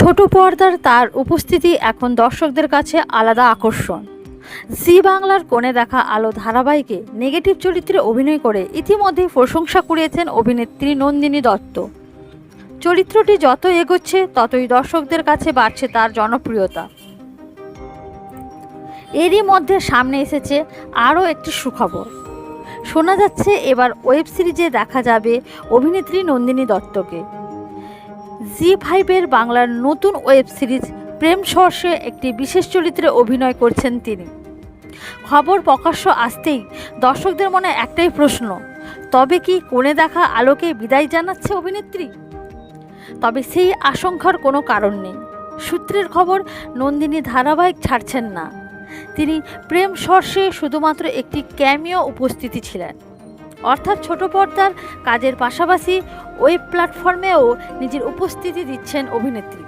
ছোট পর্দার তার উপস্থিতি এখন দর্শকদের কাছে আলাদা আকর্ষণ। জি বাংলার কোণে দেখা আলো ধারাবাহিকে নেগেটিভ চরিত্রে অভিনয় করে ইতিমধ্যেই প্রশংসা কুড়িয়েছেন অভিনেত্রী নন্দিনী দত্ত। চরিত্রটি যত এগোচ্ছে ততই দর্শকদের কাছে বাড়ছে তার জনপ্রিয়তা। এরই মধ্যে সামনে এসেছে আরও একটি সুখবর। শোনা যাচ্ছে এবার ওয়েব সিরিজে দেখা যাবে অভিনেত্রী নন্দিনী দত্তকে। জি5-এর বাংলার নতুন ওয়েব সিরিজ প্রেম সহর্ষে একটি বিশেষ চরিত্রে অভিনয় করছেন তিনি। খবর প্রকাশ্য আসতেই দর্শকদের মনে একটাই প্রশ্ন, তবে কি কোণে দেখা আলোকে বিদায় জানাচ্ছে অভিনেত্রী? তবে সেই আশঙ্কার কোনো কারণ নেই। সূত্রের খবর, নন্দিনী ধারাবাহিক ছাড়ছেন না। তিনি প্রেম সহর্ষে শুধুমাত্র একটি ক্যামিও উপস্থিতি ছিলেন, অর্থাৎ ছোট পর্দার কাজের পাশাপাশি ওয়েব প্ল্যাটফর্মেও নিজের উপস্থিতি দিচ্ছেন অভিনেত্রী।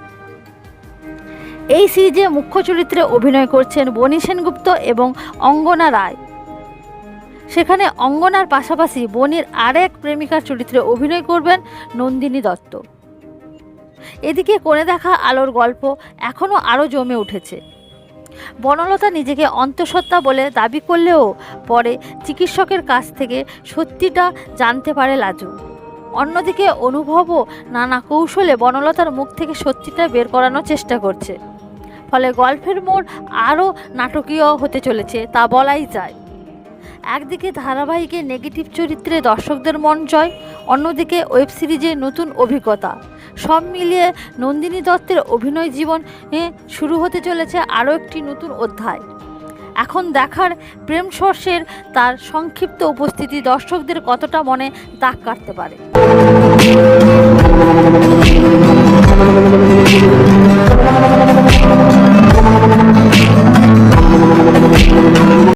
এই সিরিজে মুখ্য চরিত্রে অভিনয় করছেন বনি সেনগুপ্ত এবং অঙ্গনা রায়। সেখানে অঙ্গনার পাশাপাশি বনির আরেক প্রেমিকার চরিত্রে অভিনয় করবেন নন্দিনী দত্ত। এদিকে কোণে দেখা আলোর গল্প এখনও আরও জমে উঠেছে। বনলতা নিজেকে অন্তঃসত্ত্বা বলে দাবি করলেও পরে চিকিৎসকের কাছ থেকে সত্যিটা জানতে পারে লাজু। অন্যদিকে অনুভবও নানা কৌশলে বনলতার মুখ থেকে সত্যিটা বের করানোর চেষ্টা করছে। ফলে গল্পের মোড় আরও নাটকীয় হতে চলেছে তা বলাই যায়। একদিকে ধারাবাহিকে নেগেটিভ চরিত্রে দর্শকদের মন জয়, অন্যদিকে ওয়েব সিরিজে নতুন অভিজ্ঞতা। সব মিলিয়ে নন্দিনী দত্তের অভিনয় জীবনে শুরু হতে চলেছে আরও একটি নতুন অধ্যায়। এখন দেখার প্রেম সহর্ষের তার সংক্ষিপ্ত উপস্থিতি দর্শকদের কতটা মনে দাগ কাটতে পারে।